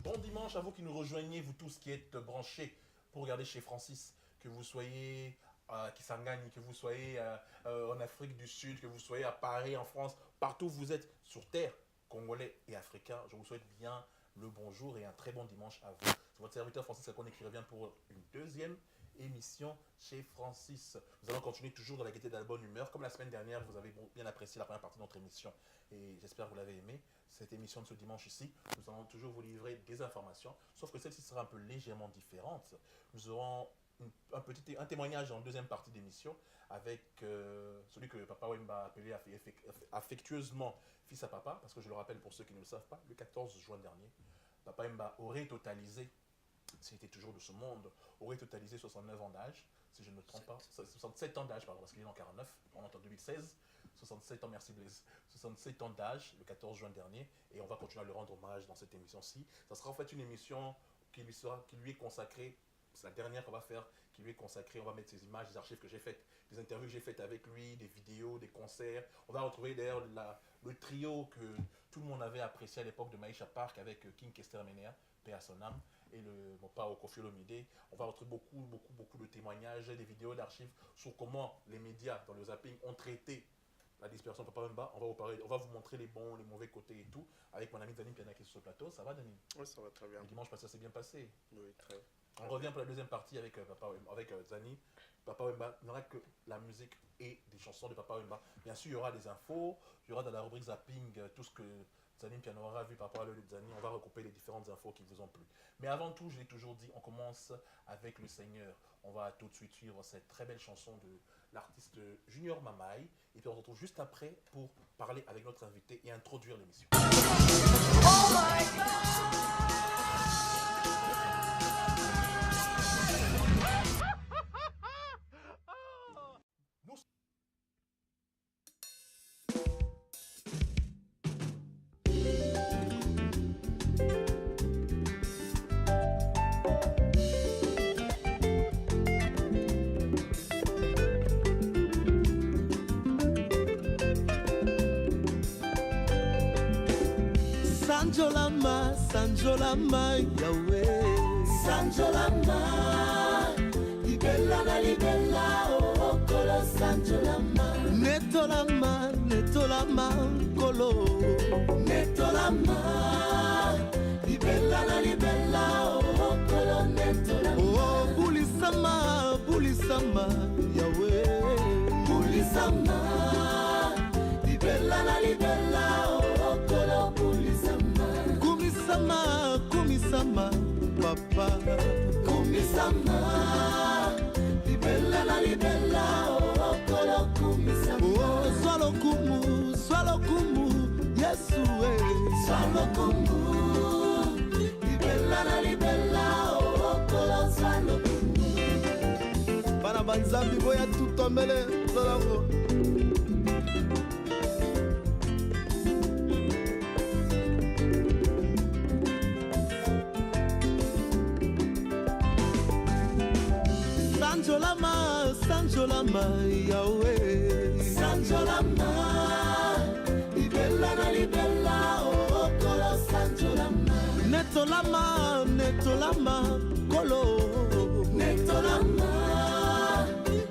Bon dimanche à vous qui nous rejoignez, vous tous qui êtes branchés pour regarder chez Francis, que vous soyez à Kisangani, que vous soyez en Afrique du Sud, que vous soyez à Paris, en France, partout où vous êtes sur terre, congolais et africains, je vous souhaite bien le bonjour et un très bon dimanche à vous. C'est votre serviteur Francis Akone qui revient pour une deuxième émission chez Francis. Nous allons continuer toujours dans la gaieté de la bonne humeur. Comme la semaine dernière, vous avez bien apprécié la première partie de notre émission et j'espère que vous l'avez aimé. Cette émission de ce dimanche ici, nous allons toujours vous livrer des informations, sauf que celle-ci sera un peu légèrement différente. Nous aurons un témoignage en deuxième partie d'émission avec celui que Papa Wemba a appelé affectueusement fils à papa, parce que je le rappelle pour ceux qui ne le savent pas, le 14 juin dernier, Papa Wemba aurait totalisé, s'il était toujours de ce monde, aurait totalisé 69 ans d'âge, si je ne me trompe pas, 67 ans d'âge, pardon, parce qu'il est en 49, on est en 2016, 67 ans, merci Blaise, 67 ans d'âge, le 14 juin dernier, et on va continuer à le rendre hommage dans cette émission-ci. Ça sera en fait une émission qui lui est consacrée, c'est la dernière qu'on va faire, qui lui est consacrée, on va mettre ses images, des archives que j'ai faites, des interviews que j'ai faites avec lui, des vidéos, des concerts. On va retrouver d'ailleurs le trio que tout le monde avait apprécié à l'époque de Maïcha Park avec King Kester Menea, paix à son âme, et mon père Kofi Olomide. On va retrouver beaucoup de témoignages, des vidéos d'archives sur comment les médias dans le zapping ont traité la dispersion de Papa Wemba. On va vous montrer les bons, les mauvais côtés et tout, avec mon ami Dani Piana qui est sur ce plateau. Ça va, Dani? Oui, ça va très bien. Le dimanche passé, ça s'est bien passé. Oui, très. On revient pour la deuxième partie avec Papa Wemba, avec Zani. Papa Wemba, il n'y aura que la musique et des chansons de Papa Wemba. Bien sûr, il y aura des infos, il y aura dans la rubrique zapping tout ce que Zani Piano aura vu par rapport à l'œil de Zani. On va recouper les différentes infos qui vous ont plu. Mais avant tout, je l'ai toujours dit, on commence avec le Seigneur. On va tout de suite suivre cette très belle chanson de l'artiste Junior Mamaï. Et puis on se retrouve juste après pour parler avec notre invité et introduire l'émission. Oh my God! Sanjolama, Sanjolama, Yahweh. Sanjolama, libella na libella, oh kolo Sanjolama. Netolama, netolama, kolo. Netolama, libella na libella, oh kolo netolama. Oh bulisama, bulisama, Yahweh. Bulisama, libella na libella, oh kolo bulisama. Kumisama, kumisama, papa. Kumisama, libella na libella, oh kolo kumisama. Oh swalo kumu, Yesu eh. Swalo kumu, libella na libella, oh kolo swalo kumu. Bana banzambi boya tutombele zolango. Sanjolama, Sanjolama, Yahweh. Sanjolama, libella na libella, oh kolo Sanjolama. Netolama, netolama, kolo. Netolama,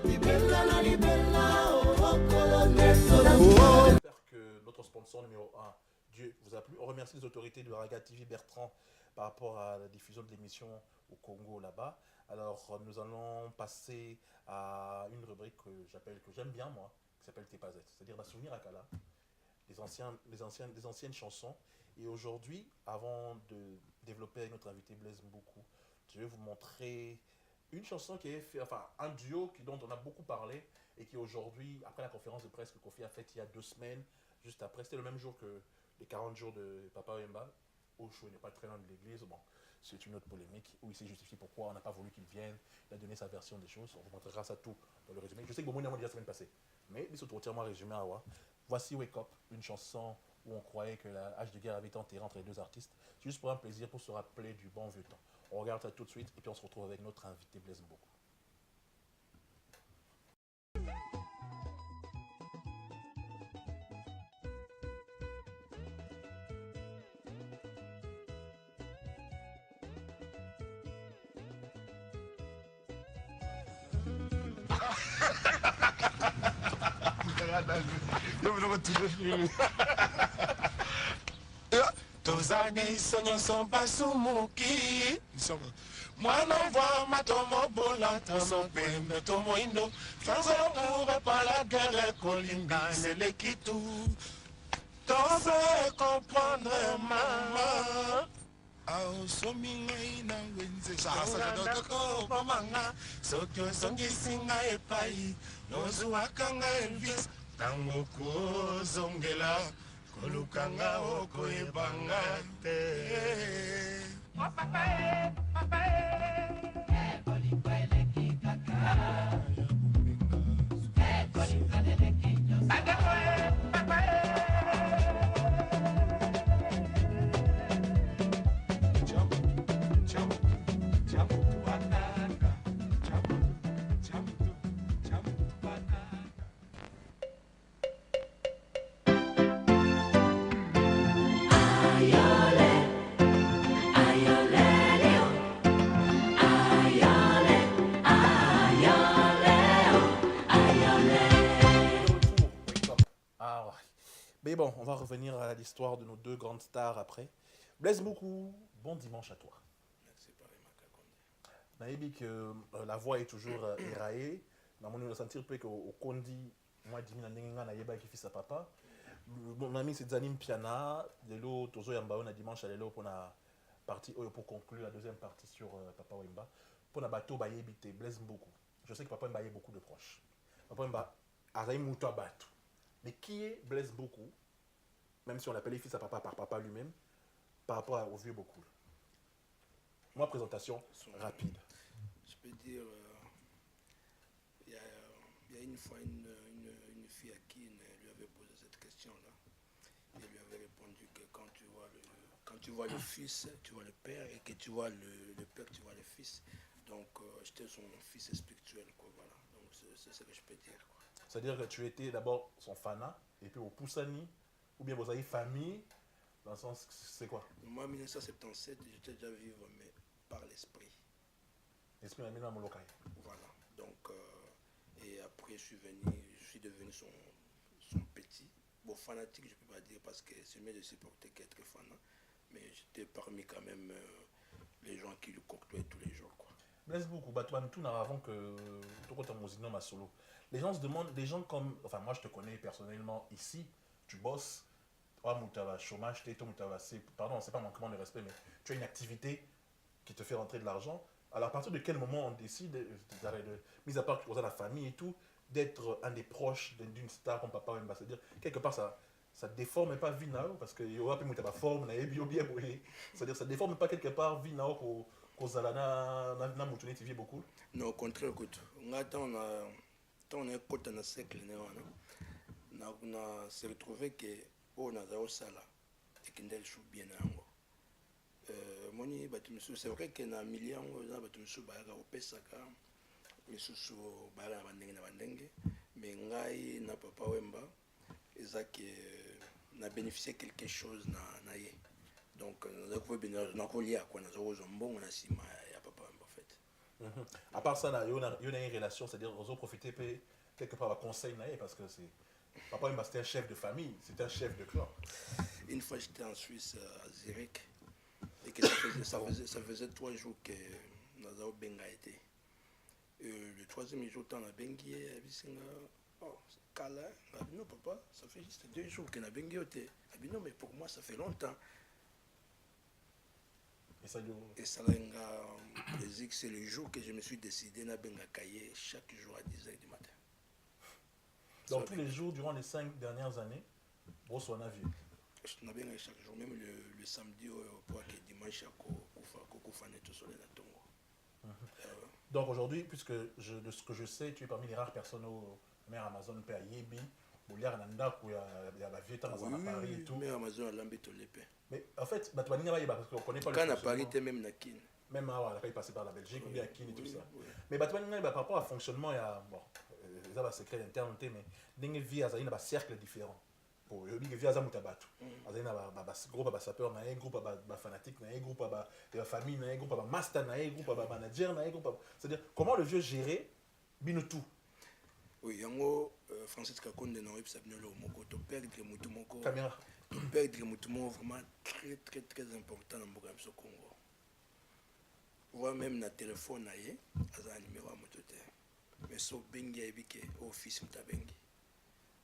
libella na libella, oh kolo netolama. J'espère que notre sponsor numéro 1, Dieu, vous a plu. On remercie les autorités de Raga TV Bertrand par rapport à la diffusion de l'émission au Congo là-bas. Alors, nous allons passer à une rubrique que j'aime bien moi, qui s'appelle Tepazet, c'est-à-dire la souvenir à Kala, des anciennes chansons. Et aujourd'hui, avant de développer avec notre invité Blaise Mboukou, je vais vous montrer une chanson qui est fait, enfin un duo dont on a beaucoup parlé et qui aujourd'hui, après la conférence de presse que Kofi a faite il y a 2 semaines, juste après, c'était le même jour que les 40 jours de Papa Wemba. Osho n'est pas très loin de l'église. Bon, c'est une autre polémique où il s'est justifié pourquoi on n'a pas voulu qu'il vienne. Il a donné sa version des choses. On vous montrera ça tout dans le résumé. Je sais que Bomo n'a dit la semaine passée, mais il se trouve entièrement résumé à Awa. Voici Wake Up, une chanson où on croyait que la hache de guerre avait été enterrée entre les deux artistes. C'est juste pour un plaisir, pour se rappeler du bon vieux temps. On regarde ça tout de suite et puis on se retrouve avec notre invité Blaise Mboko. Tozane isonyo sompa sumuki mwana mwa matomo bola tomo pembe tomo indo fanzo mure par la guerre kolinga seleki tout toze comprendre mama aosomi ngai na wenze sasakoko bomanga soki ozongisi ngai epai nozuwaka ngai elvis ntango kozongela kolukanga okoyebanga te Mais bon, on va revenir à l'histoire de nos deux grandes stars après. Blaise Mboko, bon dimanche à toi. Merci par Makakonde. Naïbi que la voix est toujours éraillée. On va sentir qu'au Kondi, moi, Dimi Nandenga Nayeba qui fait sa papa. Mon ami c'est Zanim Piana. Lelo Tozo Yambao na dimanche à Lelo pour la partie pour conclure la deuxième partie sur Papa Wemba. Pour la bateau Bayebite, Blaise Mboko. Je sais que Papa Wemba a beaucoup de proches. Papa Wemba a Raimouto Batou. Mais qui est Blaise Mboko, même si on l'appelait fils à papa par papa lui-même, par rapport au vieux Mboko? Moi, présentation rapide. Je peux dire, il y a une fois une fille à qui lui avait posé cette question-là. Et lui avait répondu que quand tu vois le fils, tu vois le père, et que tu vois le père, tu vois le fils. Donc, j'étais son fils spirituel, quoi, voilà. Donc, c'est ce que je peux dire, quoi. C'est-à-dire que tu étais d'abord son fanat, et puis au Poussani, ou bien vous avez famille, dans le sens, c'est quoi? Moi, en 1977, j'étais déjà vivre, mais par l'esprit. L'esprit m'a mis dans mon local. Voilà. Donc, et après, je suis devenu son petit. Bon, fanatique, je ne peux pas dire, parce que c'est mieux de supporter qu'être fanat. Mais j'étais parmi quand même les gens qui le côtoyaient tous les jours, quoi. Blaise Mboko, Batouane, tout avant que tout compte en ma solo. Les gens se demandent, des gens comme, enfin moi je te connais personnellement ici, tu bosses, chômage, pardon, c'est pas manquement de respect, mais tu as une activité qui te fait rentrer de l'argent. Alors à partir de quel moment on décide, mis à part que tu as la famille et tout, d'être un des proches d'une star comme Papa Wemba, c'est-à-dire quelque part ça déforme pas Vinao, parce que y aura plus de forme, c'est-à-dire ça déforme pas quelque part Vinao pour beaucoup. Non, au contraire, écoute, on est côté dans le siècle, on s'est retrouvé que on a au sala et qu'il y chou bien moni c'est vrai que na million on a batumsu ba au pesaka les sous ba na bandenge mais ngai na Papa Wemba ezaki na bénéficié quelque chose na ye. Donc on a quoi na zo mbongo na sima ya Papa Wemba en fait. À part ça, il y a une relation, c'est-à-dire qu'on profiter quelque part à conseil parce que c'est Papa Wemba c'était un chef de famille, c'était un chef de clan. Une fois j'étais en Suisse à Zurich et que ça faisait 3 jours que Nazao Benga était. Le troisième jour on a Bengi et oh Kala, non papa, ça fait juste 2 jours que na Bengi était. Non mais pour moi ça fait longtemps. Et ça m'a plaisir que c'est le jour que je me suis décidé à Benga Kaye chaque jour à 10h du matin. Donc tous les jours durant les 5 dernières années, on a vu. Je n'ai bien chaque jour, même le samedi pour que dimanche à Koufane tout sur la Tongo. Donc aujourd'hui, puisque de ce que je sais, tu es parmi les rares personnes au mère Amazon peut à Yebi, où il y a un anda, où il y a la vieux temps à Paris et tout. Mais Amazon a l'ambé tout l'épée. Mais en fait, bah, parce qu'on ne connaît pas le Quand à fonctionnement. Paris, tu es même na Kin. Même à la passé par la Belgique, ou bien à Kin et tout ça. Oui. Mais bah, par rapport au fonctionnement, il y a, bon, il y a un secret interne, mais il y a un cercle différent. Pour le vie à Zamutabatou. Il y a un groupe de sapeurs, un groupe de fanatiques, un groupe de famille, un groupe de master, un groupe de manager, un groupe. C'est-à-dire, comment le vieux gérer Binotou. Oui, yango Francis Kakonde na web sabinolo moko to perdre mutumoko. Caméra. Perdre mutumoko vraiment très important dans Mboka biso Congo. Voire même na téléphone na ye, aza numéro à motote. Mais so bengi ebike office mutabengi.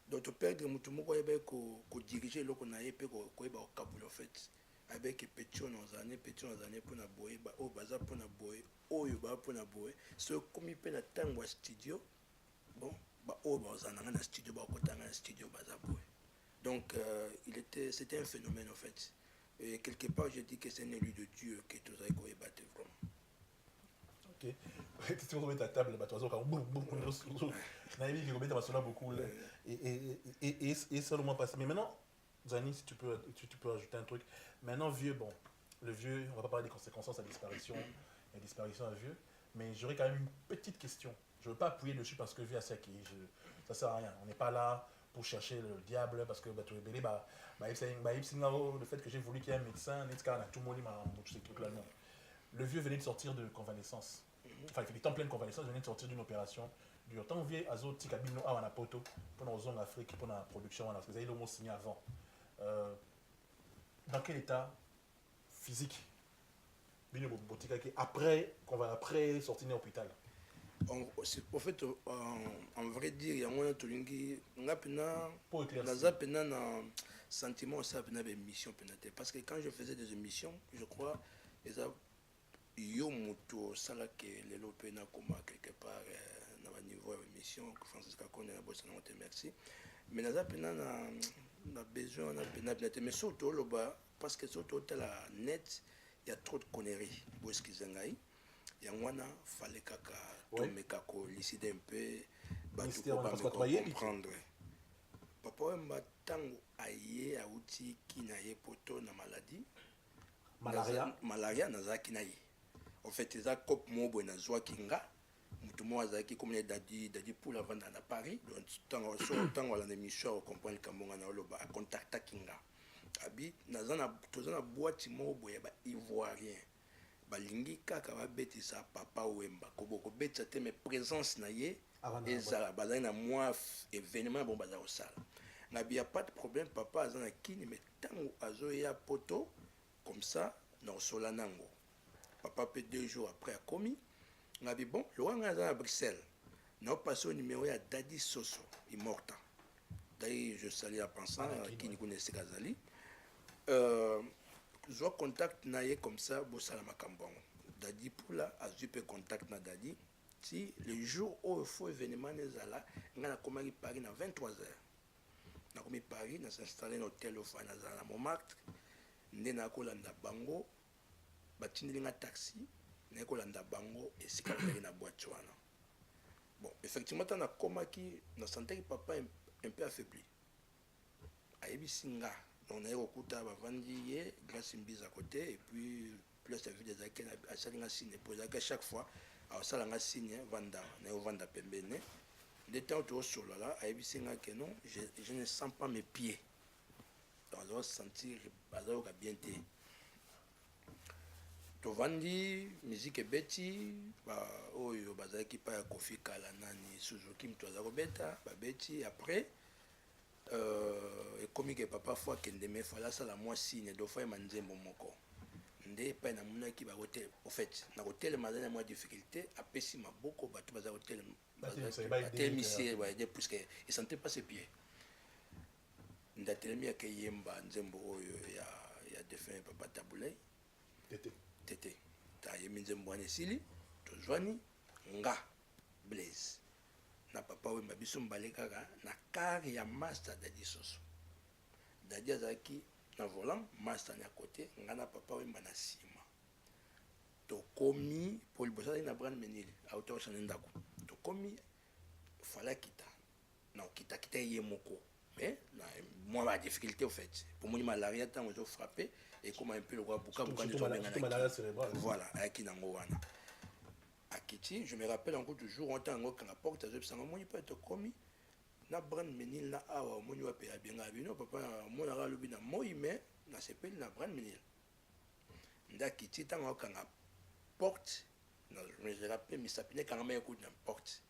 Donc to perdre mutumoko yebe ko diriger loko na ye pe ko yeba o kabula en fait. Avec pétion dans années pour na boye ba o baza pour na boye oyo ba pour na boye so comme il peut na tango studio bon ba o ba za na studio ba ko tanga studio baza boye. Donc c'était un phénomène en fait. Et quelque part je dis que c'est un élu de Dieu que tout ça ko battre vraiment. OK. Tu te remets ta table bah toi ça boum na qui remet ta cela beaucoup là et seulement passé. Mais maintenant Zani, si tu peux ajouter un truc. Maintenant, vieux, bon, le vieux, on va pas parler des conséquences de sa disparition, la disparition d'un vieux, mais j'aurais quand même une petite question. Je veux pas appuyer dessus parce que vieux, ça sert à rien. On n'est pas là pour chercher le diable parce que tu es belé, le fait que j'ai voulu qu'il y ait un médecin, tout le monde ces trucs-là, non. Le vieux venait de sortir de convalescence. Enfin, il était en pleine convalescence, il venait de sortir d'une opération. Du temps vieux, Azo, Tikabino, on a poto, pour nos zones Afrique, pour la production, parce que vous avez le mot signé avant. Dans quel état physique après sortir de l'hôpital? En fait, en vrai dire, il y a un tolingi, Pour éclaircir. un sentiment ça une émission parce que quand je faisais des émissions, je crois les yo moto sala que les lopena comme quelque part na niveau émission Francis Kakonde na bossa na te merci. Mais naza pena na besoin na pena mais surtout le bas parce que surtout la net il y a trop de conneries parce qu'ils engaient il y a wana fallait kaka to mekako liside un peu batu ko ba comprendre papa mba tango aye auti kinaye poto na maladie malaria naza kinaye en fait eza cop mobo na zwa kinga mutu mo azaki comme dadi pour la vendre à Paris donc tango la émission comprendre kambonga na loba contacta kinga abi nazana tozana boîte mobo ya ba ivoirien balingi kaka babetisa papa wemba koboko betisa te mais présence na ye ezala bazali na moi événement bon bazala osala ngabi ya pas de problème papa azana kini mais tango azoya poto comme ça na osola nango papa peut 2 jours après a commis ngabi bon le wanga à Bruxelles n'a passé au numéro ya Dadi Soso immorta d'ailleurs je salue à pensant qui ni connaissait Kazali je contact naie comme ça bosala makambongo Dadi Poula a super contact na Dadi si le jour où il faut événement nezala ngana komaki Paris na 23h na komi Paris na s'installer dans hôtel au Fanaza na Montmartre ndena kolanda bango batindeli nga taxi na kolanda bango esika bazali na boîte wana bon effectivement tana komaki na santé papa un peu affaibli ayebisi nga donc na yokuta bavandi ye grâce mbiza à côté et puis plus la vie des akena asali nga signe pour à chaque fois asala nga signe vanda na yo vanda pembene de temps tout sur là ayebisi nga que non je ne sens pas mes pieds donc je sentir bazao ka bien té tovandi musique beti ba oyo bazaki pa ya Kofi Kala nani Suzuki mtu azako beta ba beti après et comme que papa fois kende me fala sala moi signe do fa manzembo moko nde pa na muna ki ba hotel au fait na hotel mazana moi difficulté apesi maboko batu baza hotel bazaki misie ba de parce que il sentait pas ses pieds ndatelemi akayemba nzembo oyo ya défunt papa Tabulay tete ta yemi nzembo ane sili tozwani nga Blaise na papa wemba biso mbale kaka na car ya master Dadi Soso Dadi azaki na volant master na côté nga na papa wemba na sima tokomi pour liboso azali na brand menil auta ochane ndako tokomi fala kita non kita ye moko mais moi ma difficulté au fait pour moi malaria tant je frappé et comme un peu le roi buka malaria cérébrale voilà aki nango wana akiti je me rappelle encore toujours on tango quand la porte je sanga moi pas tokomi na brand menil na awa moni wa pe bien abino papa moi na lobi na moi mais na sepel na brand menil ndakiti tango quand la porte non je me rappelle mais ça pinait quand même coup na porte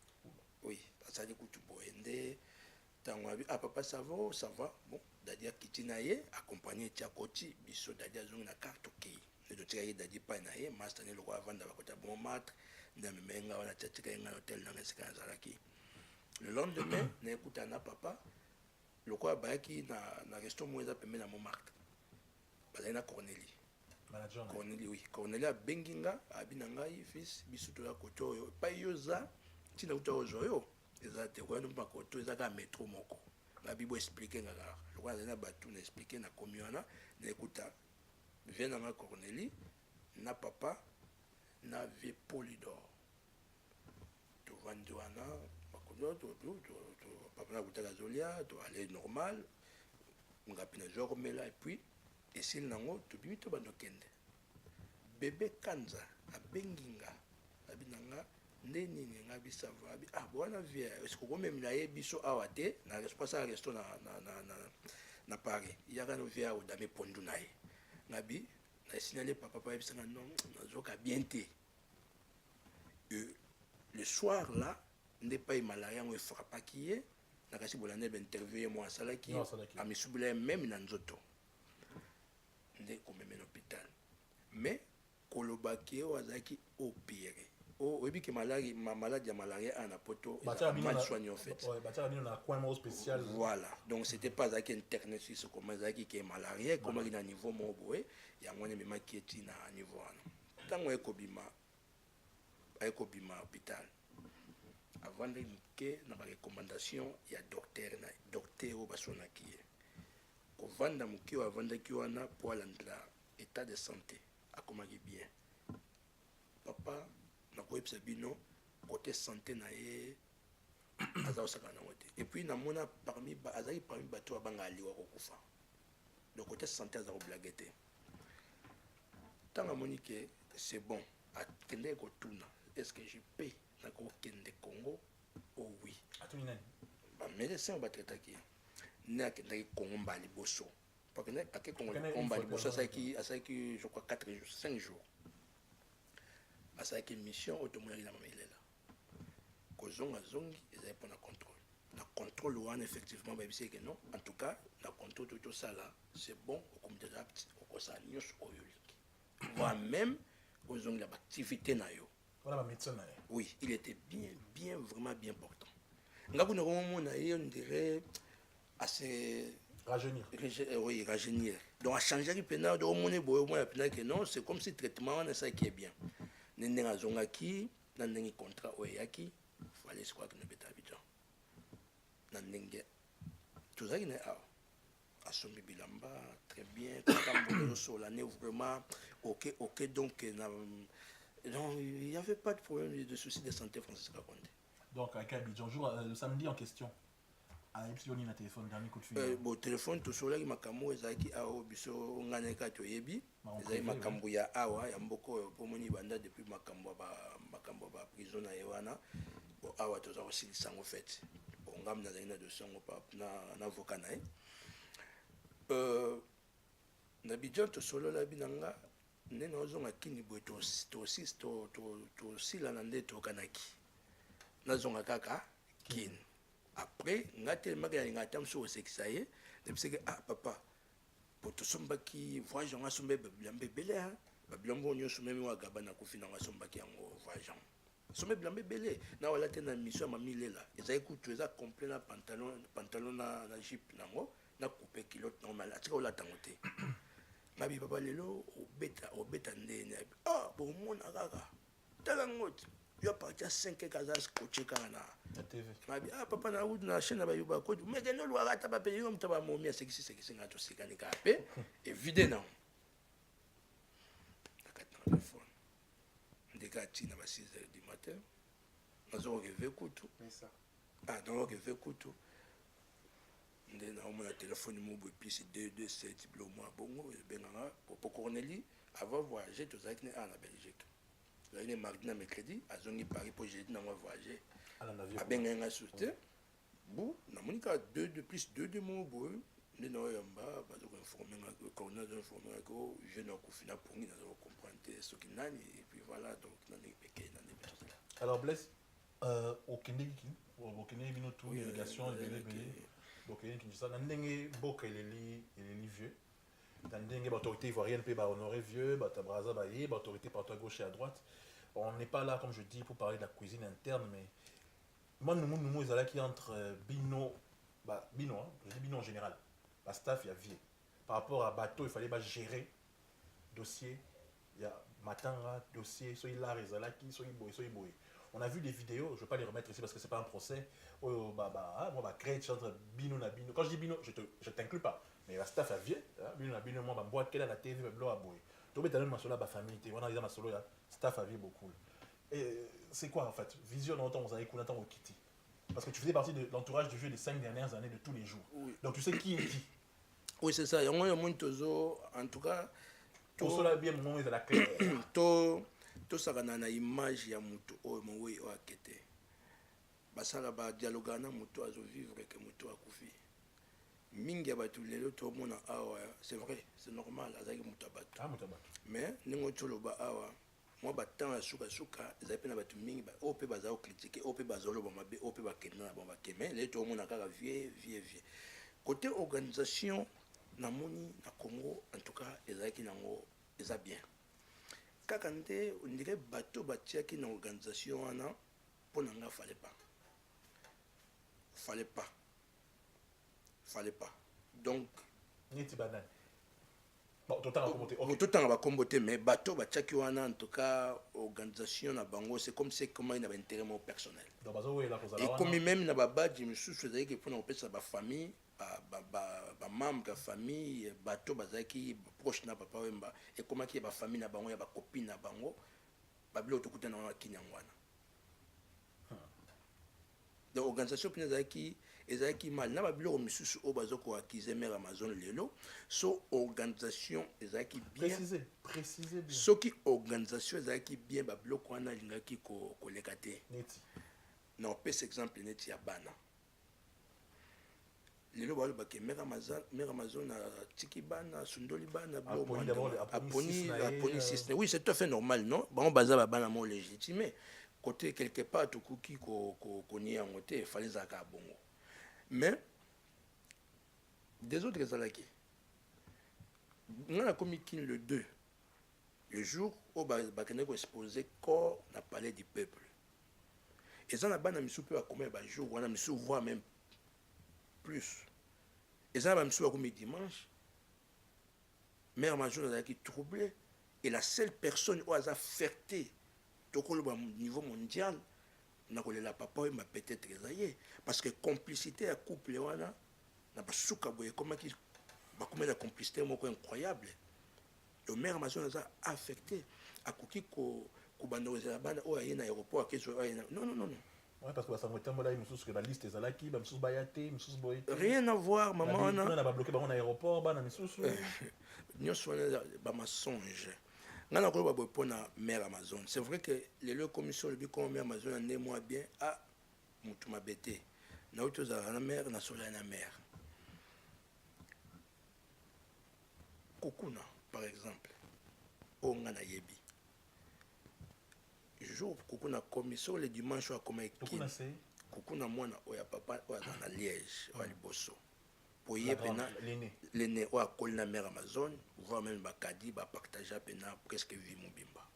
oui ça dit coup tu boende tango abi ah papa ça va bon dadia kiti na ye accompagner tiakoti biso dadia zong na carte ok ne dotia ye dadia pa na ye master ne lo kwa vanda bakota bon mat na menga wana tchatika nga hotel na ngesika zalaki le lendemain na écoute na papa le quoi bayaki na resto moza pembe na Montmartre bazali na Cornélie manager Cornélie oui Cornélie benginga abina ngai fils biso to ya koto yo pa yoza tina uto ozoyo ezate kwa ndo makoto ezaka metro moko la bibo expliquer ngaka le quoi na batu na expliquer na komiona na écouta vient na Cornélie na papa na vie Polydor to vandoana makono to papa na kutaka zolia to aller normal ngapi na jour mela et puis et s'il nango to bimi to bando kende bébé kanza abenginga abinanga ndeni nga bisava abi ah bona vie est-ce que même na yebiso awate na responsable resto na Paris yaka no via o dame pondu nae ngabi na signalé papa ebisanga non nazoka bien té le soir là n'est pas malaria on frappa qui est na kasi bolane ben interview moi salaki a misubile même na nzoto ndé comme même hôpital mais kolobaki wazaki opéré oh oui que maladie ya malaria à na poto mal soigné en fait ouais batia bino na coin spécial voilà donc c'était pas ça qui internet sur ce comment ça qui est malaria comment il a niveau mo boé ya ngone même qui est na niveau ana tango ekobima hôpital avant de que na recommandation ya docteur au basona qui est ko vanda mukio avant de ki wana pour l'andla état de santé akomaki bien papa na koyebisa bino côté santé na ye azosaka na wote et puis na mona parmi bato abanga aliwa kokufa le côté santé azako blaguete tanga monique c'est bon akende ko tuna est-ce que je peux na ko kende Congo oh oui atuni nani ba médecin ba traitaki na kende Congo mbali boso parce que ake Congo mbali boso asaki je crois 4 jours 5 jours asaki mission automobile na mamelela kozonga zongi ezali pour na contrôle wana effectivement ba bisé que non en tout cas na contrôle tout ça là c'est bon au comité d'apt au kosa nyos oyoliki voire même kozongi la activité na yo voilà ba médecin na oui il était bien vraiment bien important ngaku na komo na ye on dirait assez rajeunir oui rajeunir donc à changer le pénal de monnaie boyo moi pénal que non c'est comme si traitement on ça qui est bien nenga zongaki na nengi contrat oyaki fallait se croire que ne beta Abidjan na nengi tout ça qui est assommé bilamba très bien quand sur l'année vraiment ok donc non il y avait pas de problème de souci de santé Francis Kakonde donc à Abidjan jour le samedi en question à Epsilon na téléphone dernier coup de fil bon téléphone to sola ki makambo ezaki awo biso ngane ka to yebi ezaki makambo ya awa ya mboko pomoni banda depuis makambo ba prison na yewana bon awa to za aussi sango fait bon ngam na zina de sango pa na avocat na na Abidjan to solo la binanga nena ozonga kini boy to sila na nde to kanaki na zonga kaka kini après ngate magana ngata mso sekisaye depuis que ah papa poto sombaki voyage nga sombe blambe belé ha bablambo nyo sombe mi wa gabana kufina nga sombaki yango voyage sombe blambe belé na wala tena mission ma milela ezai kutu eza complet na pantalon na jupe nango na coupe kilote normal atika ola tangote mabi papa lelo obeta ndene ah bon mona kaka tala ngoti yo partir 5 kazas coaché kana TV mabi ah papa na udu na chaîne ba yuba ko mais que no lo agata ba pe yo mtaba momi sekisi ngato sikani kape et vide na akata téléphone tika tina ba 6h du matin nazo rêver kutu Mais ça. donc rêver kutu nde na omona téléphone mo bo puis 227 blo mo bongo benanga pour Cornélie avant voyager to zaki na Belgique il est mardi na mercredi azongi Paris pour jeudi na moi voyager a benga souté bu na monika 2 plus 2 mo bo nde na yamba ba zo informer nga Cornélie zo informer ko je na kufina pongi na zo comprendre ce qui nani et puis voilà donc na ni peke na ni. Alors Blaise au Kennedy bino tout irrigation belé donc il y a qui dit ça ndenge boka eleli vieux ndenge l'autorité ivoirienne peut honorer vieux ta braza ba yi autorité partout à gauche et à droite. On n'est pas là comme je dis pour parler de la cuisine interne mais moi nous ezala qui entre bino je dis bino en général la staff il y a vieux par rapport à bateau il fallait gérer dossier il y a matanga dossier so il a ezala qui so boy. On a vu des vidéos, je ne vais pas les remettre ici parce que ce n'est pas un procès. Moi, je créer entre bino na bino. Quand je dis bino, je ne t'inclus pas. Mais la staff a vieux. Bino na bino, moi, je bois quelle est la TV, je bois. Tu as dit que la famille, on a dit que la staff a vieux beaucoup. Et c'est quoi en fait? Vision dans le temps, on a écouté au Kitty. Parce que tu faisais partie de l'entourage du vieux des 5 dernières années de tous les jours. Oui. Donc tu sais qui est qui. Oui, c'est ça. En tout cas, pour cela, bien, mon nom est à la clé. To sakana na image ya mutu oyo mowe o akete basala ba dialogue na mutu azo vivre que mutu akufi mingi ya batu lelo to mona awa c'est vrai c'est normal azaki mutu abatu mais ningo toloba awa moi batang ya suka zape na batu mingi ba o pe bazao critiquer o pe bazolo ba mabe o pe ba kenna ba keme le to mona kaka vieux côté organisation na moni na Congo en tout cas ezaki nango eza bien. Kaka nde on dirait bateau batiaki na organisation wana pour nanga fallait pas donc niti banane bon tout temps va comboter mais bateau batiaki wana en tout cas organisation na bango c'est comme c'est comment il a intérêt personnel et comme même na babadi misusu ezaki pour na opesa ba famille ba membre ya famille bateau bazaki proche na papa wemba et comment ki ba famille na bango ya ba copine na bango babilo tokuta na kinyangwana donc organisation pina ezaki mal na babilo misusu o bazoko akize mer Amazon lelo so organisation ezaki bien préciser bien so ki organisation ezaki bien babilo ko na lingaki ko lekate neti na opesa exemple neti ya bana lelo balo bake mer Amazon na tiki bana sundoli bana aponi oui c'est tout à fait normal non bon baza bana mo légitime côté quelque part to kuki ko ni angote fallait zaka bongo mais des autres ezalaki ngana komi kin le 2 le jour où bakene ko exposer corps na palais du peuple et ça na bana misupe ba combien ba jour wana misu voit même plus et ça même soit comme dimanche mère Amazon a été troublée et la seule personne où elle a affecté au niveau mondial n'a pas la papa m'a peut-être résaillé parce que complicité à couple wana n'a pas souka boye comment qui ba comme la complicité moko incroyable le mère Amazon a affecté à kuki ko banoza bana o ayena aéroport kezo non. Ouais, parce que ça m'a été que la liste est là qui rien à voir maman on a bloqué par un aéroport bana misusu nous sommes ba mensonge ngana ko ba pona mère Amazon c'est vrai que les commissions le biko mère Amazon en moi bien ah mutu mabete na utoza na mère na sola na mère kokuna par exemple o ngana yebi jour kokuna commission le dimanche wa koma kokuna mwana oya papa oya na Liège wa liboso poye pena l'ene oya kolina mère Amazon voire même bakadi ba partager pena presque vie mobimba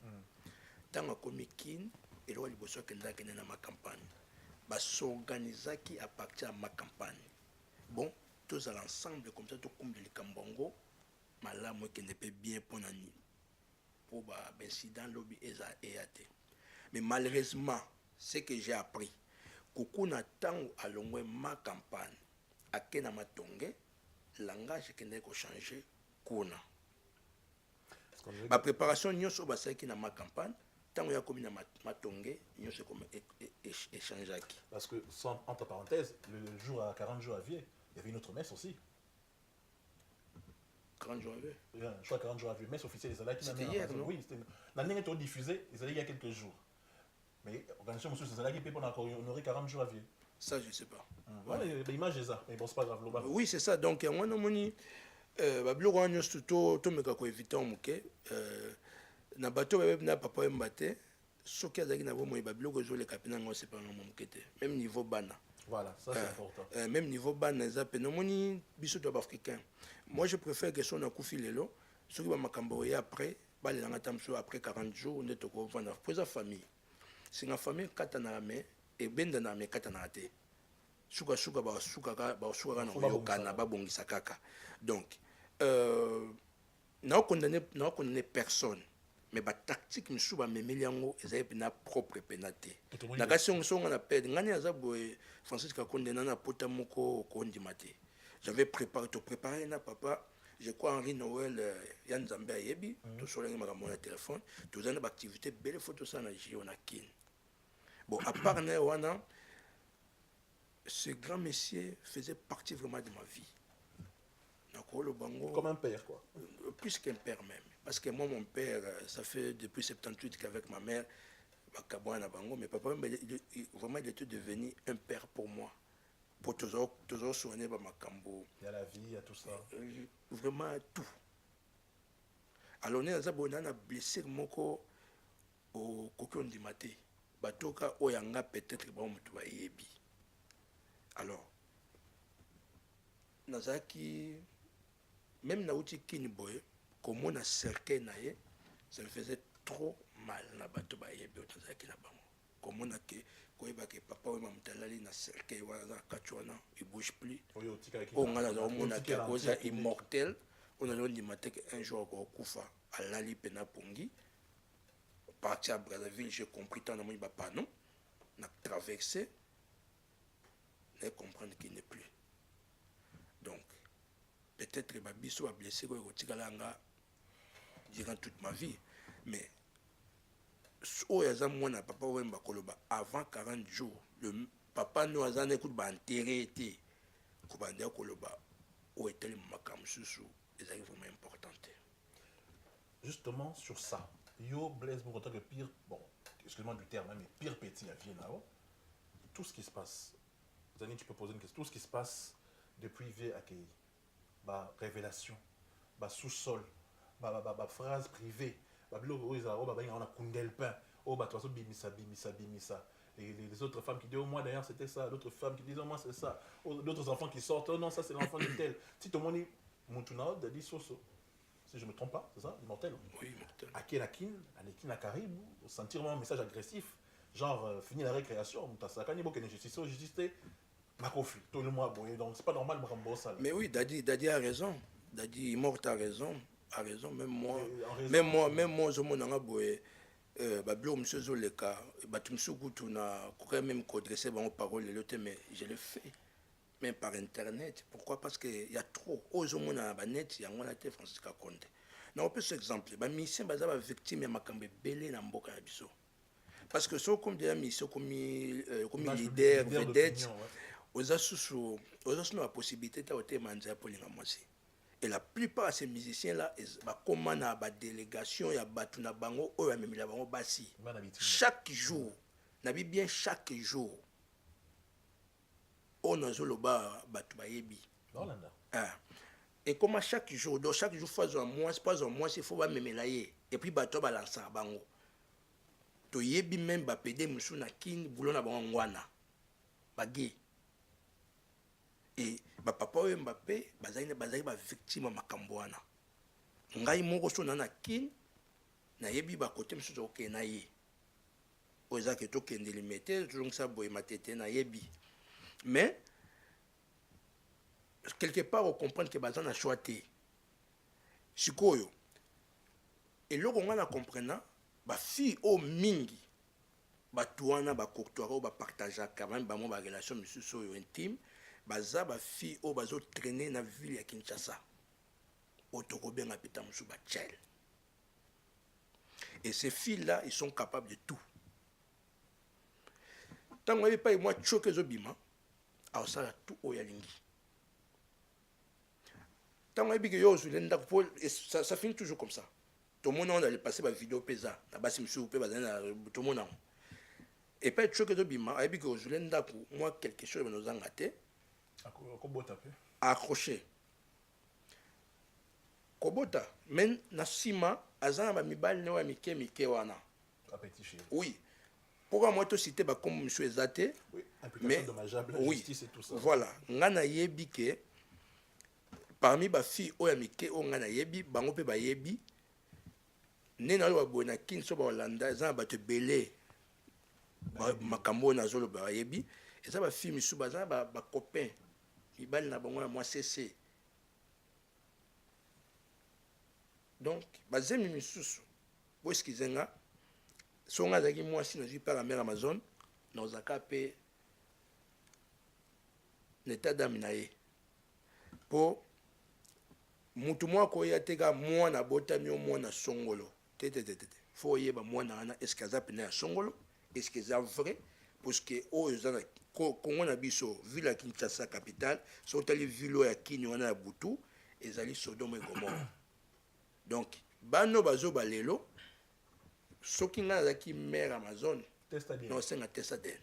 tanga komikin et lo liboso kenda kena na ma campagne ba s'organisaki à partir de ma campagne bon tous à l'ensemble comme ça tout comme le Kambongo malamu qui ne peut bien pour nani pour ba incident lobby eza eate. Mais malheureusement, ce que j'ai appris, Kukuna tango alongwe ma campagne, à Kena Matonge, langage qui n'est qu'au changer, Kuna. Ma préparation, nous sommes basés dans ma campagne, ntango ya komi na matonge nyonso échangeaki. Parce que, entre parenthèses, le jour à 40 jours à Vieux, il y avait une autre messe aussi. 40 jours à Vieux. Je crois 40 jours à Vieux. Messe officielle, ils allaient. C'était hier, non? Oui, c'était. La ligne est diffusée, ils allaient il y a quelques jours. Mais l'organisation, monsieur, c'est là qui peut encore honorer 40 jours à Vieux. Ça, je ne sais pas. Voilà, l'image est ça. Mais bon, c'est pas grave. Oui, c'est ça. Donc, moi, non, moni. Babilo kwa nyosto to meka ko éviter moke na bato na papa mbate soki azaki na bomo babilo ko le kapina ngo c'est pas mon mokete même niveau bana. Voilà, ça c'est important. Même niveau bana za penomoni biso to africain. Moi je préfère que son akufi lelo soki ba makambo ya après ba le ngata mso après 40 jours ne to ko vendre pour sa famille. C'est une famille katana me et benda na me katana te. Suka ba suka na yokana ba bongisa kaka. Donc na condamné personne mais ba tactique misu ba memeli yango ezali pena propre penate na kasi on a perdre ngani azabo Francis Kakonde na pota moko kondima te. J'avais préparé na papa je crois Henri Noël Yann Zambé yebi to solenga makambo na téléphone to zana ba activité belle photo ça na jio na kin. Bon à part na wana ce grand monsieur faisait partie vraiment de ma vie. Comme un père, quoi. Plus qu'un père même. Parce que moi, mon père, ça fait depuis 78 qu'avec ma mère, mais papa, vraiment, il était devenu un père pour moi. Pour toujours soigner ma cambo. Il y a la vie, il y a tout ça. Vraiment tout. Alors, on a blessé mon corps au coquillon du matin. Batoka, oyanga peut-être, bon, tu vas y ébi. Alors, Nazaki. Même Naouti Kiniboye, comme on a cercueil naïe, ça me faisait trop mal na bato ba yebe otazaki na bango. Comme on a que papa ou maman talali na cercueil wana kachwana, il bouge plus. On a la cause immortel, on a dit matin un jour au Koufa à Lali Pena Pongi, parti à Brazzaville, j'ai compris tant d'amour pas non, n'a traversé, n'a comprendre qu'il n'est plus. Donc peut-être que Babiso a blessé durant toute ma vie. Mais papa avant 40 jours, le papa nous a enterré. Vraiment important. Justement sur ça, yo Blaise pour autant que pire, bon, excuse-moi du terme, mais pire petit à Vienne là-haut, tout ce qui se passe, Zani, tu peux poser une question, tout ce qui se passe depuis Vieux accueilli. Bah, révélation, bah, sous-sol, bah, phrase privée, bah, on a kundelpin, oh, bah, toi, bimisa. Les autres femmes qui disent, oh, moi d'ailleurs c'était ça, d'autres femmes qui disent, oh, moi c'est ça, oh, d'autres enfants qui sortent, oh non, ça c'est l'enfant de tel. Si tout le monde est Moutounao, dit Soso, si je ne me trompe pas, c'est ça, immortel. Oui, immortel. À Kenakin, à Nekin, à Caribou, sentir un message agressif, genre, fini la récréation, Moutasaka, Nibo, Kenejisi, juste. Tout le mois, donc c'est pas normal de ça. Mais oui, Dadi a raison. Dadi Immort a raison. Même moi, je m'en ai bablo monsieur Zoleka, batumsu na quand même redresser mon parole mais je le fais même par internet. Pourquoi? Parce que il y a trop aux hommes na net, il y a on a été Francis Kakonde. Na on peut ce exemple, ba mission baza ba victime ya makambe belé na mboka na biso. Parce que so comme des mission comme leader vedette aux associations la possibilité de manger pour les ramasser. Et la plupart de ces musiciens-là, ils ont une délégation, ils ont bango, chaque jour, bien chaque jour, on a le bar, et comme chaque jour, fois un mois, pas un mois, il faut même mélanger. Et puis, bateau balance à bango. To yebi même bapédé moussou na kin, boulon na bango ngwana. Bagé. Et papa Mbappé bazali ba victime ma kambwana ngai moko so na kin na yebi ba côté mso ok na ye oza ke to kende limité donc ça boy matete na yebi mais quelque part on comprend que bazana na choité sikoyo et loko ngana comprendre ba fille o mingi ba tuana ba courtoisie ba partager quand même ba mon ba relation monsieur so intime baza ba fille o bazo traîner na ville ya Kinshasa otoko benga peta musu ba tchel Et ces filles-là, ils sont capables de tout. Tant qu'on n'avait pas moi choqué Zobima, alors ça a tout au yalingi. Tant qu'on avait que ça finit toujours comme ça. Tout le monde a passé par vidéo pesa, la base tout le monde. Et pas choqué Zobima, avec que moi quelque chose nous a gâté. Accroché. Kobota, men nasima azana ba mibali ne wa mike wana. Oui. Pourquoi moi to citer ba comme monsieur Ezate? Oui, implication dommageable, la justice et tout ça. Voilà, ngana yebi ke parmi ba filles o ya mike o ngana yebi bango pe ba yebi ne na lo bona kinso ba Hollanda azana ba te belé makambo na zolo ba yebi et ça ba fille misu bazana ba copain mibali na bango na moi cc. Donc, bazemi misusu, où est-ce qu'ils sont? Son azaki moi si nous y par la mer Amazon, nous a capé l'état d'aminae. Pour mutumwa ko ya tega moi na botami o moi na songolo. Faut yeba moi na est-ce qu'ils a peine à songolo? Est-ce qu'ils a vrai? Parce que oh ezana Congo na biso ville ya Kinshasa capitale, sont allés ville ya Kini wana ya Butu, ezali Sodome et Gomorrhe. Donc, bano bazo balelo, soki nga zaki mère Amazon, non c'est un test ADN.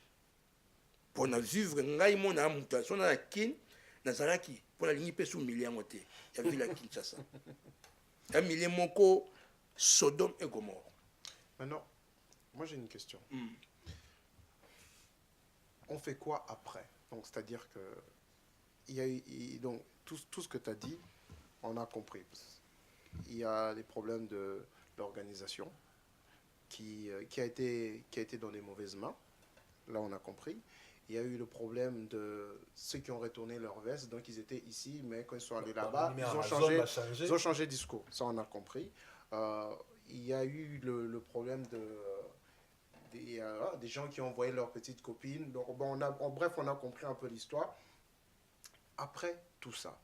Pour na vivre ngai mona amuta, so na kin na zalaki pour la ligne pe sous million moté. Ya vu la Kinshasa. Un million moko Sodome et Gomorrhe. Maintenant, moi j'ai une question. On fait quoi après? Donc c'est-à-dire que il y a eu donc tout ce que tu as dit, on a compris. Il y a des problèmes de l'organisation qui a été dans les mauvaises mains. Là, on a compris. Il y a eu le problème de ceux qui ont retourné leur veste. Donc, ils étaient ici, mais quand ils sont allés là-bas, ils ont changé de discours. Ça, on a compris. Il y a eu le problème des gens qui ont envoyé leurs petites copines. Donc, bon, bref, on a compris un peu l'histoire. Après tout ça,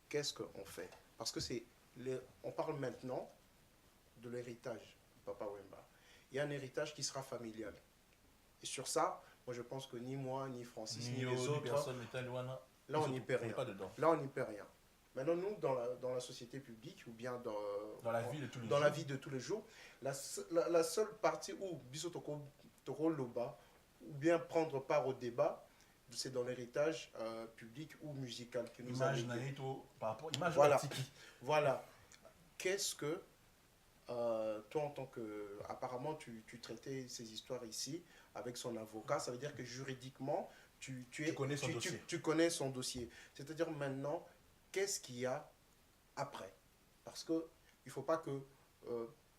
qu'est-ce qu'on fait? Parce que on parle maintenant de l'héritage Papa Wemba. Il y a un héritage qui sera familial. Et sur ça, moi je pense que ni moi, ni Francis, ni les autres, là on n'y perd rien. Là on n'y perd rien. Maintenant nous, dans la société publique, ou bien dans la vie de tous les jours, la seule partie où Bisotoko Loba, ou bien prendre part au débat, c'est dans l'héritage public ou musical que nous avons. Voilà. Qu'est-ce que toi, en tant que... Apparemment, tu traitais ces histoires ici avec son avocat. Ça veut dire que juridiquement, tu connais son dossier. C'est-à-dire maintenant, qu'est-ce qu'il y a après? Parce qu'il ne faut pas que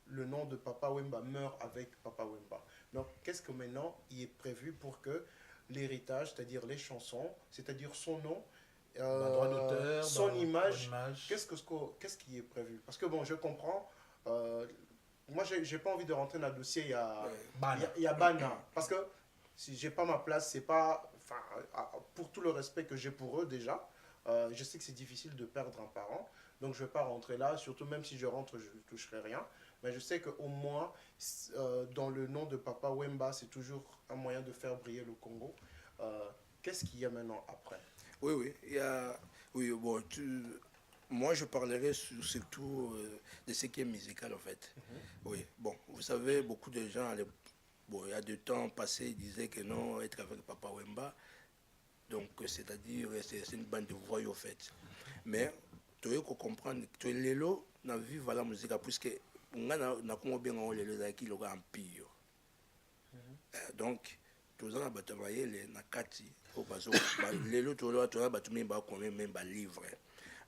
le nom de Papa Wemba meure avec Papa Wemba. Donc, qu'est-ce que maintenant il est prévu pour que l'héritage, c'est-à-dire les chansons, c'est-à-dire son nom, son image, qu'est-ce qui est prévu? Parce que bon, je comprends, moi j'ai pas envie de rentrer dans le dossier, il y a Bana, parce que si j'ai pas ma place, c'est pas, pour tout le respect que j'ai pour eux déjà, je sais que c'est difficile de perdre un parent, donc je vais pas rentrer là, surtout même si je rentre, je ne toucherai rien, mais je sais qu'au moins, dans le nom de Papa Wemba, c'est toujours un moyen de faire briller le Congo. Qu'est-ce qu'il y a maintenant après? Oui, il y a... Oui, bon, moi je parlerai surtout de ce qui est musical en fait. Oui, bon, vous savez, beaucoup de gens, bon, il y a du temps passé, ils disaient que non, être avec Papa Wemba, donc c'est-à-dire, c'est une bande de voyous en fait. Mais, tu dois comprendre, tu es l'élo, dans la vie, voilà la musique, puisque on a comment bien on les qui l'ont empire. Donc, tous les gens travaillé les nakati au bazo les autres tu as battu même pas combien même pas livre.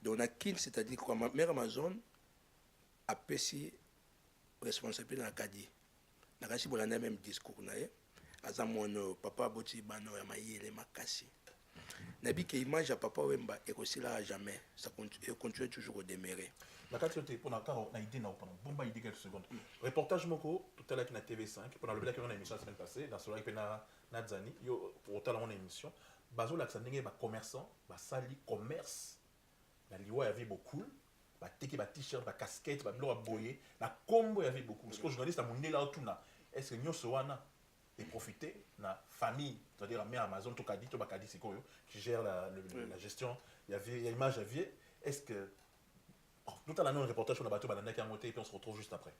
Donc na kin c'est-à-dire que ma mère Amazon a payé responsabilité dans Acadie. Na kasi bolanda même discours na ye. Aza mon papa boti bano ya mayele makasi. Na bi que image à Papa Wemba et aussi là jamais ça continue toujours à demeurer. La carte pour na idée na pendant bomba idée quelques secondes. Reportage moko tout à l'heure qui na TV5 pendant le black on a émission la semaine passée dans cela qui na Nadzani yo pour tout à l'heure on émission bazo la xandenge ba commerçant ba sali commerce na liwa ya vie beaucoup bateki ba t-shirt ba casquette ba bilo boyer na combo il y avait beaucoup parce que journaliste a mondé là tout na est-ce que nyoso wana et profiter na famille c'est-à-dire la mère Amazon to kadi sikoyo qui gère la gestion il y a image à vie est-ce que tout à l'heure un reportage sur la bateau banana qui a monté et puis on se retrouve juste après.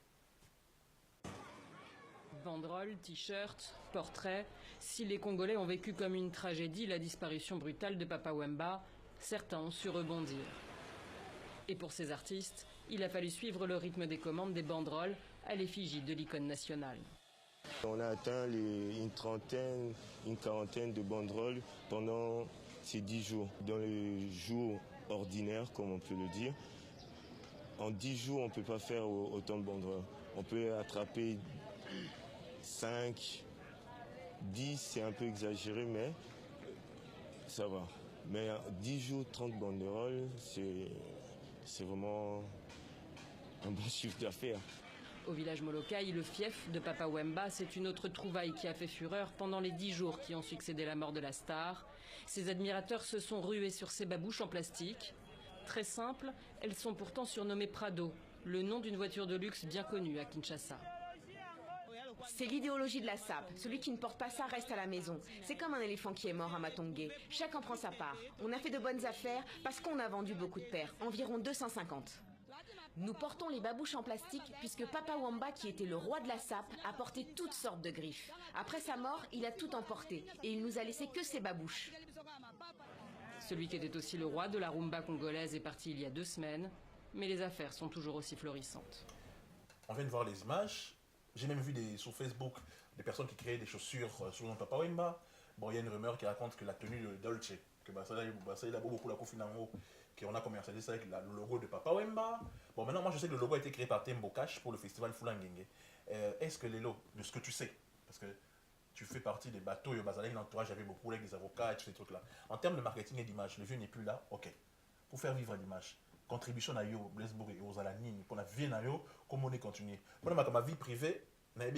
Banderoles, t-shirts, portraits. Si les Congolais ont vécu comme une tragédie la disparition brutale de Papa Wemba, certains ont su rebondir. Et pour ces artistes, il a fallu suivre le rythme des commandes des banderoles à l'effigie de l'icône nationale. On a atteint une quarantaine de banderoles pendant ces 10 jours. Dans les jours ordinaires, comme on peut le dire, en 10 jours, on ne peut pas faire autant de banderoles. On peut attraper 5, 10, c'est un peu exagéré, mais ça va. Mais 10 jours, 30 banderoles, c'est vraiment un bon chiffre d'affaires. Au village Molokai, le fief de Papa Wemba, c'est une autre trouvaille qui a fait fureur pendant les 10 jours qui ont succédé la mort de la star. Ses admirateurs se sont rués sur ses babouches en plastique. Très simples, elles sont pourtant surnommées Prado, le nom d'une voiture de luxe bien connue à Kinshasa. C'est l'idéologie de la SAP. Celui qui ne porte pas ça reste à la maison. C'est comme un éléphant qui est mort à Matongé. Chacun prend sa part. On a fait de bonnes affaires parce qu'on a vendu beaucoup de paires, environ 250. Nous portons les babouches en plastique puisque Papa Wemba, qui était le roi de la SAP, a porté toutes sortes de griffes. Après sa mort, il a tout emporté et il nous a laissé que ses babouches. Celui qui était aussi le roi de la rumba congolaise est parti il y a 2 semaines, mais les affaires sont toujours aussi florissantes. On vient de voir les images. J'ai même vu sur Facebook des personnes qui créaient des chaussures sous le nom de Papa Wemba. Bon, il y a une rumeur qui raconte que la tenue de Dolce, que ça il a beaucoup la Kofinango, qu'on a commercialisé avec le logo de Papa Wemba. Bon, maintenant, moi je sais que le logo a été créé par Tembo Cash pour le festival Fulangenge. Est-ce que les lots, de ce que tu sais, parce que tu fais partie des bateaux, il y a l'entourage, j'avais beaucoup avec des avocats et tous ces trucs-là. En termes de marketing et d'image, le vieux n'est plus là, ok. Pour faire vivre l'image. Contribution à yo, Blaisbourg et aux Alanines, pour la vie na yo, comme on est continué. Pour ma vie privée, même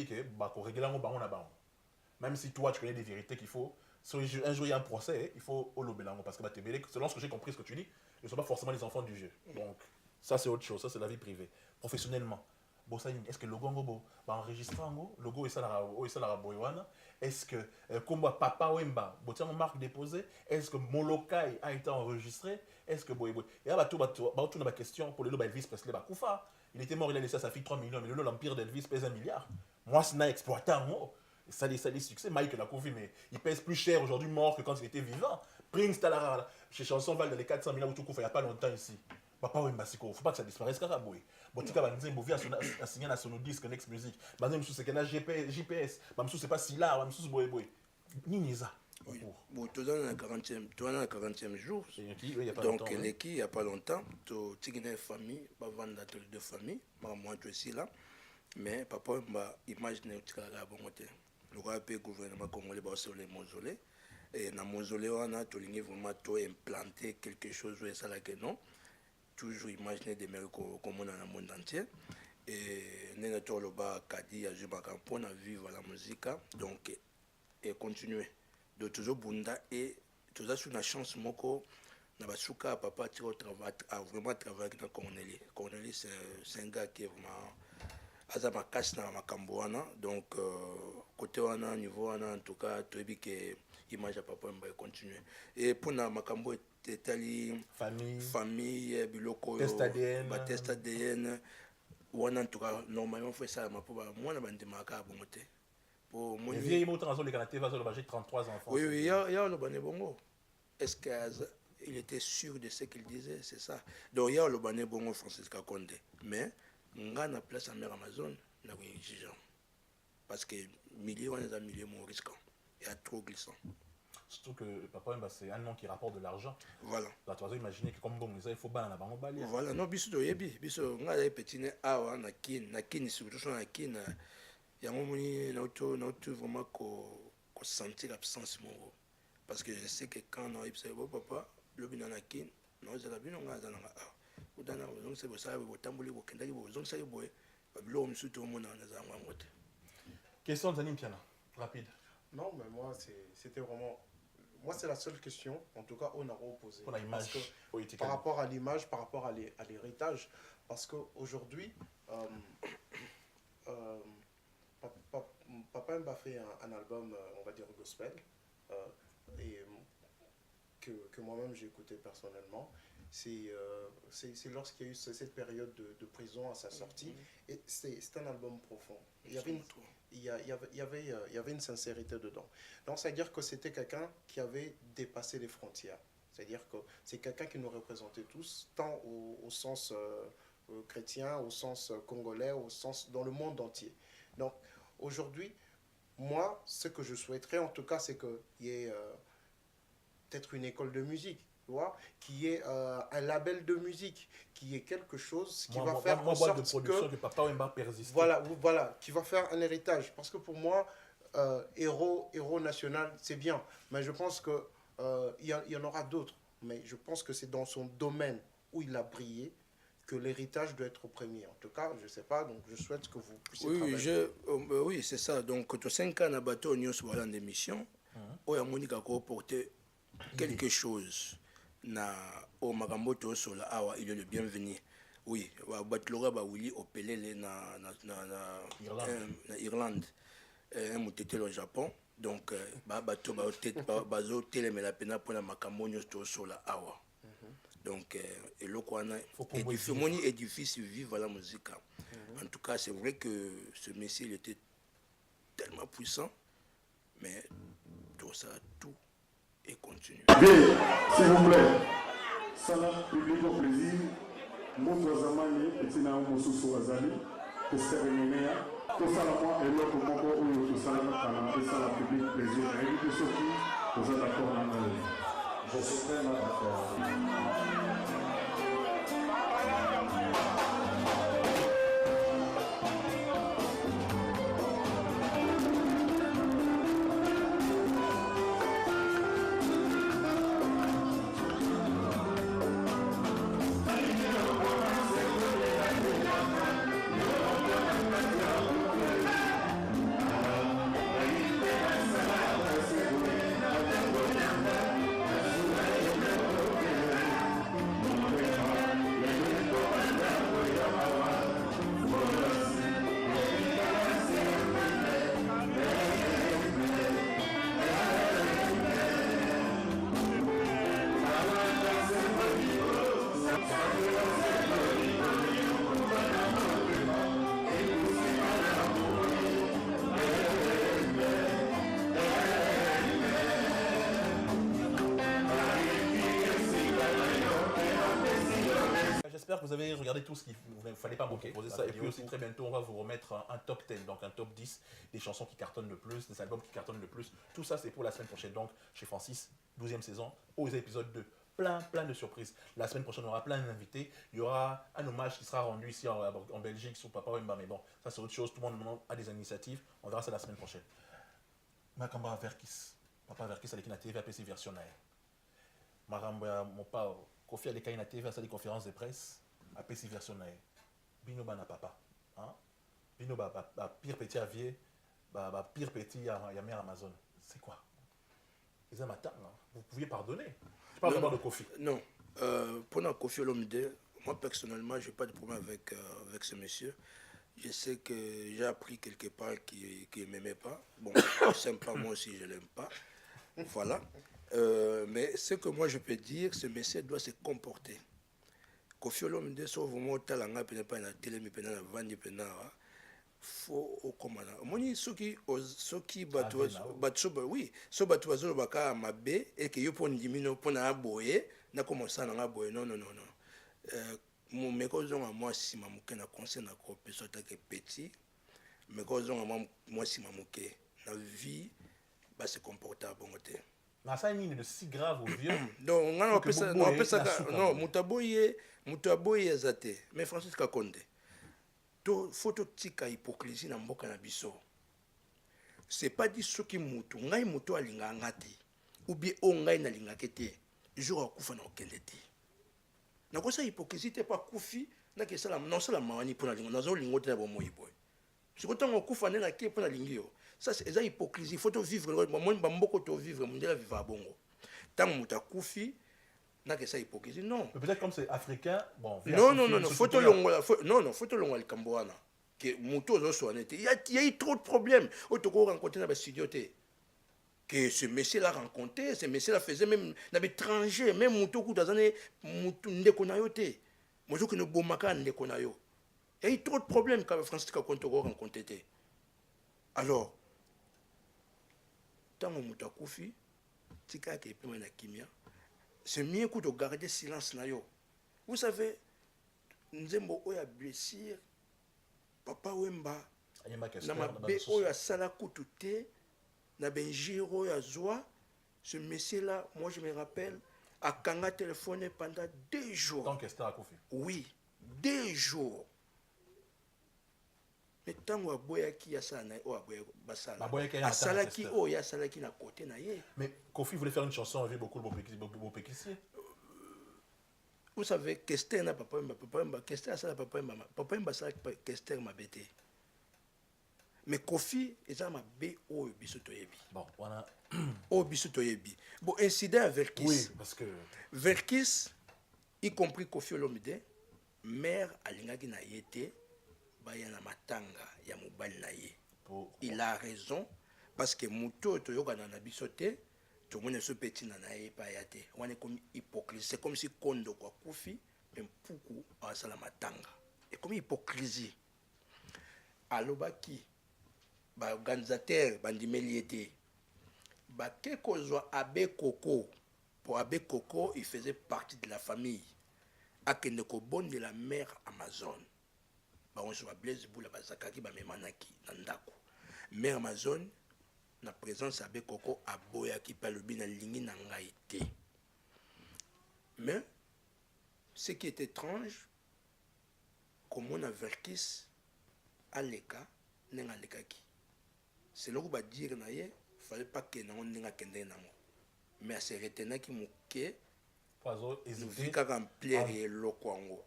si toi tu connais des vérités qu'il faut, si un jour il y a un procès, il faut olobelango parce que selon ce que j'ai compris ce que tu dis, ils ne sont pas forcément les enfants du jeu. Donc ça c'est autre chose, ça c'est la vie privée. Professionnellement, est-ce que le logo enregistré en logo et ça la boywana, est-ce que comme Papa Wemba, une marque déposée, est-ce que Molokai a été enregistré, est-ce que boy et là tout ma question pour le lobo Elvis Presley Bakoufa, il était mort, il a laissé à sa fille 3 millions, mais l'empire d'Elvis pèse 1 milliard. Moi c'est n'a exploité un mot. Ça les succès, Mike l'a confié, mais il pèse plus cher aujourd'hui mort que quand il était vivant. Prince Talara, chez Chanson Val dans les 400 000 il n'y a pas longtemps ici. Papa Wemba Siko, il ne faut pas que ça disparaisse caraboué. Botika Banzembo vient à signer à son disque Next Music. Banzembo c'est qu'un GPS, Bamsou c'est pas si là, Bamsou c'est boy. Niniza. Oui, bon, tu dans le 40e jour. Donc, l'équipe, il n'y a pas longtemps, tu as une famille, pas vendre de famille, moi tu es ici là. Mais papa m'a imaginé que tu as la bonne côté. Le roi peut gouvernement congolais sur les mausolées. Et dans le mausolée, on a vraiment implanté quelque chose, et ça là que non. Toujours imaginer des mères comme on a dans le monde entier. Et nous avons le bas Kadi, à Jubaka, pour vivre la musique. Donc, et continuer. De toujours bunda et toujours sur la chance moko na basuka papa tiro travail a vraiment travaillé dans Corneli. Corneli c'est un gars qui est vraiment azama casse na makambo wana donc côté wana niveau wana en tout cas tu as vu que image à papa mba continuer et pour na makambo etali famille biloko test ADN wana en tout cas normalement fait ça ma pour moi na bandima ka bongote. Les vieilles mots dans les Canadiens, j'ai 33 enfants. Oui, il y a le Bané Bongo. Est-ce qu'il était sûr de ce qu'il disait? C'est ça. Donc, il y a le Bané Bongo Francisca Condé. Mais, on a place à mer Amazon, on a une exigence. Parce que milliers, on a des milliers de risquants. Il y a trop glissant. Surtout que Papa Wemba, c'est un nom qui rapporte de l'argent. Voilà. Là, tu vas imaginer que comme bon, il faut balan à bango balia. Voilà, non, biso yebi, biso, on a des petits nez, na kin, surtout na kin. Il y a un moment où on a vraiment sentir l'absence. Parce que je sais que quand on a dit que papa, le bin a kin, on a dit que on a dit que c'est ça, question de Zanim Piana, rapide. Non, mais moi, c'était vraiment... moi, c'est la seule question, en tout cas, on a posé. Pour l'image politique. Par rapport à l'image, par rapport à l'héritage. Parce qu'aujourd'hui, Papa Wemba fait un album, on va dire gospel, et que moi-même j'ai écouté personnellement. C'est lorsqu'il y a eu cette période de prison à sa sortie, et c'est un album profond. Il y avait une sincérité dedans. Donc, c'est-à-dire que c'était quelqu'un qui avait dépassé les frontières. C'est-à-dire que c'est quelqu'un qui nous représentait tous, tant au sens chrétien, au sens congolais, au sens dans le monde entier. Donc, aujourd'hui, moi, ce que je souhaiterais, en tout cas, c'est qu'il y ait peut-être une école de musique, tu vois, qu'il y ait un label de musique, qu'il y ait quelque chose qui va faire en sorte que Papa Wemba persiste. Voilà, qui va faire un héritage. Parce que pour moi, héros national, c'est bien. Mais je pense qu'il y en aura d'autres. Mais je pense que c'est dans son domaine où il a brillé que l'héritage doit être au premier. En tout cas, je ne sais pas, donc je souhaite que vous puissiez travailler. Oui, c'est ça. Donc, tu as 5 ans à bateau, nous sommes en émission. On a Monica qui a porté quelque chose. Au Magamoto, il est le bienvenu. Oui, Batlora Baouli au Pelele na Irlande. Un moutété au Japon. Donc, bateau bazo télé la pena pour la Makamonio sur la Awa. Donc, et le Kwana édifice vive à la musique. En tout cas, c'est vrai que ce messie il était tellement puissant, mais tout ça, tout est continu. Bien, s'il vous plaît, ça l'a public au plaisir. Montre Zamani, petit Naou Moussousou Azali, que c'est Renénéa, tout ça là, moi, et l'autre Moko, ou tout ça là, et ça l'a public plaisir. Et ceux qui, vous êtes d'accord dans le. Je suis très mal d'accord. J'espère que vous avez regardé tout ce qu'il ne fallait pas manquer. Ça. Et puis aussi très bientôt on va vous remettre un top 10, donc un top 10 des chansons qui cartonnent le plus, des albums qui cartonnent le plus. Tout ça c'est pour la semaine prochaine, donc chez Francis, 12e saison, aux épisodes 2. Plein de surprises. La semaine prochaine on aura plein d'invités. Il y aura un hommage qui sera rendu ici en Belgique sur Papa Wemba, mais bon, ça c'est autre chose, tout le monde a des initiatives. On verra ça la semaine prochaine. Makamba Verkis, Papa Verkis avec la TV APC version naïe. Maramba mon père Kofi a des TV à des conférences de presse à PC version naïe. Bino bana papa, hein? Bino pire petit avier, pire petit à mer Amazon. C'est quoi? Les amateurs, vous pouviez pardonner. Je parle d'abord de Kofi. Non, pour Kofi Olomide, moi personnellement, je n'ai pas de problème avec ce monsieur. Je sais que j'ai appris quelque part qu'il ne m'aimait pas. Bon, sympa, moi aussi, je ne l'aime pas. Voilà. Mais ce que moi je peux dire, ce monsieur doit se comporter. Kofi Olomide, sauf vraiment talanga, pas na télé, mais na vandi, faut au commandant. Moni soki oui, so batu bazolo baka mabe et que yo pour ndimino pour na boye na commencer na boye non. Mon mekozonga moi si mamuke na conseil na ko pesota que petit, mekozonga moi si mamuke na vie ba se comporter bongote. Na ça ni de si grave au vieux. Donc on peut ça non mutaboye azate mais Francis Kakonde to photo tika hypocrisie na mboka na biso. C'est pas dit soki mutu ngai mutu alinga ngati ou bien o ngai na linga kete jour akufa na okende te. Na ko sa hypocrisie te pas kufi na ke sala non sala mawani pona linga nazo lingo te na bo moyiboy. Si ko tango kufa na ke pona lingio. Ça c'est hypocrisie, faut vivre moi mboko to vivre mondela viva bongo. tant que koufi n'a que ça hypocrisie non. Peut-être comme c'est africain, bon. Non, photo longola, photo longola Camboana. Que moto zo so il y a eu trop de problèmes. Otoko rencontré dans le studio que ce monsieur l'a rencontré, ce monsieur l'a faisait même dans l'étranger, même moto ku dazane moto ndeko na yo te. Mozo que no bomaka ndeko na yo. Il y a eu trop de problèmes quand Francis Kakontoko rencontré. Alors tant moto koufi tika ke pema na kimia. C'est mieux que de garder silence na yo. Vous savez, nzembo oya blessure Papa Wemba na mabe oya sala kutu te na benjiro ya zoa. Ce monsieur là, moi je me rappelle, a kanga téléphoné pendant 2 jours. Tant qu'Esther a Kofi. Oui, 2 jours. Mais tant que boyaki ya sana o aboya basala. Asala ki o ya sala ki na côté na ye. Mais Kofi voulait faire une chanson avec beaucoup de Bopekissi. Vous savez, Kester n'a pas Papa Kester a ça Papa Wemba ça Kester m'a bêté. Mais Kofi est à ma B o biso toyebi. Bon, voilà. O biso toyebi. Bon, incident avec Verkis. Oui, parce que Verkis, y compris Kofi Olomide, mère alingaki na yete, ba ya na matanga ya mobali na ye. Il a raison parce que muto toyoka na biso te. Tout le monde se petit na nae pa yate. On est comme hypocrisie. C'est comme si kondo kwa kufi, même poukou à salamatanga. Et comme hypocrisie. Alobaki, ba organisateur, bandimeliete, ba kekozwa Abe Koko. Pour Abe Koko, il faisait partie de la famille. Akeneko bon de la mère Amazon. Ba on se Blaise Boula Bazakaki ba memanaki nandako. Mère Amazon. La présence Abe Koko a boya qui parle bien ligne na ngaité. Mais ce qui est étrange, comme on a Verkis aleka nenga lekaki. C'est là où va dire na ye, fallait pas que na on nenga kende na mo. Mais c'est retenir qui mouké Poiso hésiter qu'à remplir et lokwango.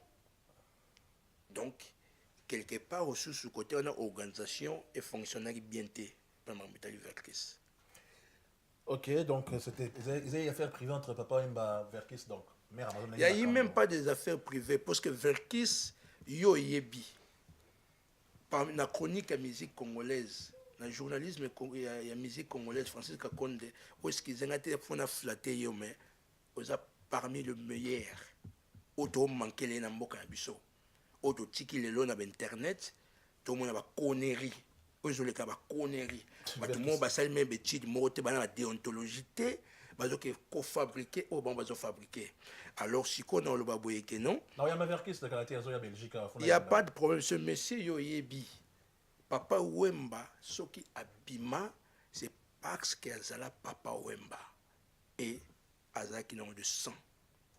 Donc quelque part aussi sous côté on a organisation et fonctionnaire bien té. Ok, donc c'était des affaires privées entre Papa Wemba et Verkis, donc mère Amazon. Il n'y a eu même pas des affaires privées parce que Verkis yo yebi par la chronique à musique congolaise, le journalisme et la musique congolaise, Francis Kakonde, où est-ce qu'ils ont été flattés yo mais aux parmi le meilleur. Auto manqué les namboka biso, auto tiki les lots na internet, tout le monde a ba connerie. Tout le monde a salé même études, la déontologie, il fabriquer ou bon fabriquer. Alors si on a le baboye que non, il n'y a pas de problème. Ce monsieur yo yebi, Papa Wemba, ce qui abima, c'est parce qu'il a Papa Wemba et Azaki n'a de sang.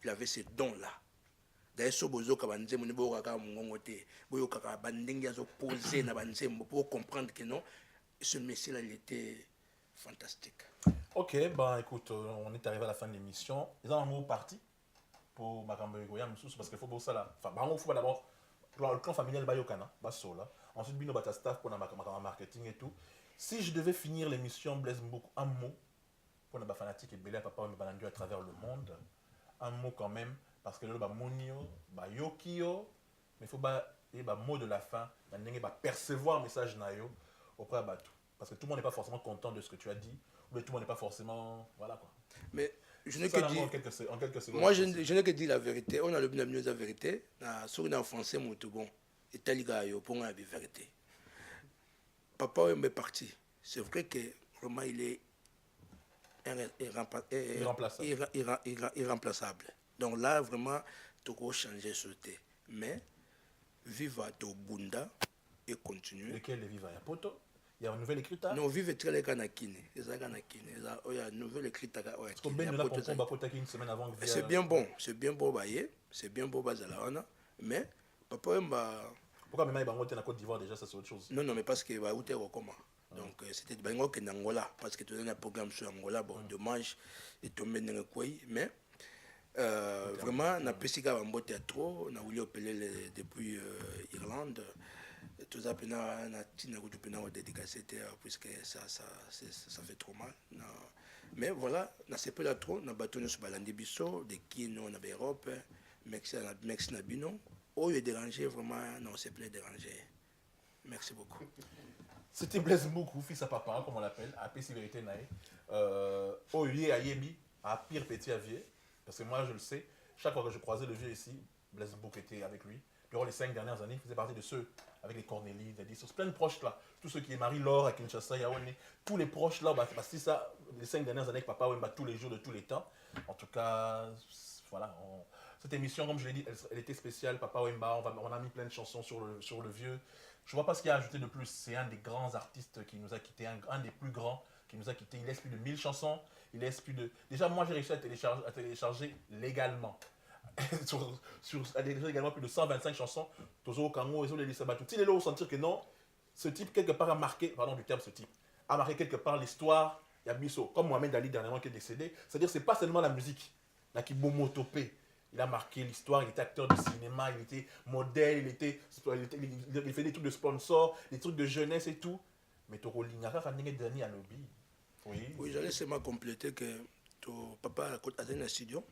Il avait ces dons là. D'ailleurs, si vous avez pour comprendre que non, ce monsieur-là, il était fantastique. Ok, bah écoute, on est arrivé à la fin de l'émission. Ils ont un mot parti pour Makambo Egoya, parce qu'il faut beaucoup ça là. Enfin, il faut d'abord le clan familial Bayokana, Basola. Ensuite, Bino Bata staff pour le marketing et tout. Si je devais finir l'émission, Blaise Mboukou, un mot pour les fanatiques et Bélé Papa Mbalandio à travers le monde. Un mot quand même. Parce que le monio, yokio, mais il faut le mot de la fin, percevoir le message nayo auprès de tout. Parce que tout le monde n'est pas forcément content de ce que tu as dit, ou tout le monde n'est pas forcément. Voilà quoi. Mais je n'ai que dit. En quelques secondes. Moi, je n'ai que dit la vérité. On a le bien de la vérité. Sur en français, mon tout bon. Et tel gars, pour la vérité. Papa est parti. C'est vrai que vraiment il est irremplaçable. Donc là, vraiment, tu peux changer ce thé. Mais, viva to bunda et continue. Lequel est viva? Il y a poto? Il y a un nouvel écriture? Non, vive très les canakines. Il y a un nouvel écriture. C'est bien bon. C'est bien beau, c'est bien beau, mais, papa, pourquoi même il y a Côte d'Ivoire déjà, ça c'est autre chose? Non, mais parce que va où tu es comment? Donc, c'était Bango qui est en Angola. Parce que tu as un programme sur Angola. Bon, dommage, et tombé dans le coin. Mais, vraiment, na pesika bambo théâtre, na voulu appeler depuis Irlande. Tout ça na tina ko tupena au dédicacé puisque ça fait trop mal. Mais voilà, na c'est pas là trop, na bâtonné sur balandi biso, de qui nous on a Europe, Mexique na bino. Oh, il est dérangé vraiment, non, c'est plein dérangé. Merci beaucoup. C'était Blaise Mboukou, fils à papa, comme on l'appelle, à PC Vérité Naï. Olivier Ayebi, à Pire Petit à Vieux, parce que moi je le sais, chaque fois que je croisais le vieux ici, Blaise Mboukou était avec lui. Durant les 5 dernières années, il faisait partie de ceux avec les Cornélie, Dadis, plein de proches là. Tous ceux qui est Marie-Laure, à Kinshasa, Yaoundé, tous les proches là, bah, c'est ça, les 5 dernières années avec Papa Wemba, tous les jours de tous les temps. En tout cas, voilà. Cette émission, comme je l'ai dit, elle était spéciale. Papa Wemba, on a mis plein de chansons sur le vieux. Je ne vois pas ce qu'il y a à ajouter de plus. C'est un des grands artistes qui nous a quittés, un des plus grands qui nous a quittés. Il laisse plus de 1000 chansons. Il laisse plus de... Déjà, moi, j'ai réussi à télécharger légalement. À télécharger également plus de 125 chansons. Tozo Kango, Ezo Leli Sabatou. Si les lots sentir que non, ce type, quelque part, a marqué, pardon du terme, ce type, a marqué quelque part l'histoire. Il y a Bisso, comme Mohamed Ali dernièrement qui est décédé. C'est-à-dire que ce n'est pas seulement la musique. Là, qui bomotopé. Il a marqué l'histoire, il était acteur de cinéma, il était modèle, il fait des trucs de sponsor, des trucs de jeunesse et tout. Mais tu as un dernier à lobby. Oui, j'allais seulement compléter que ton papa a dans un studio.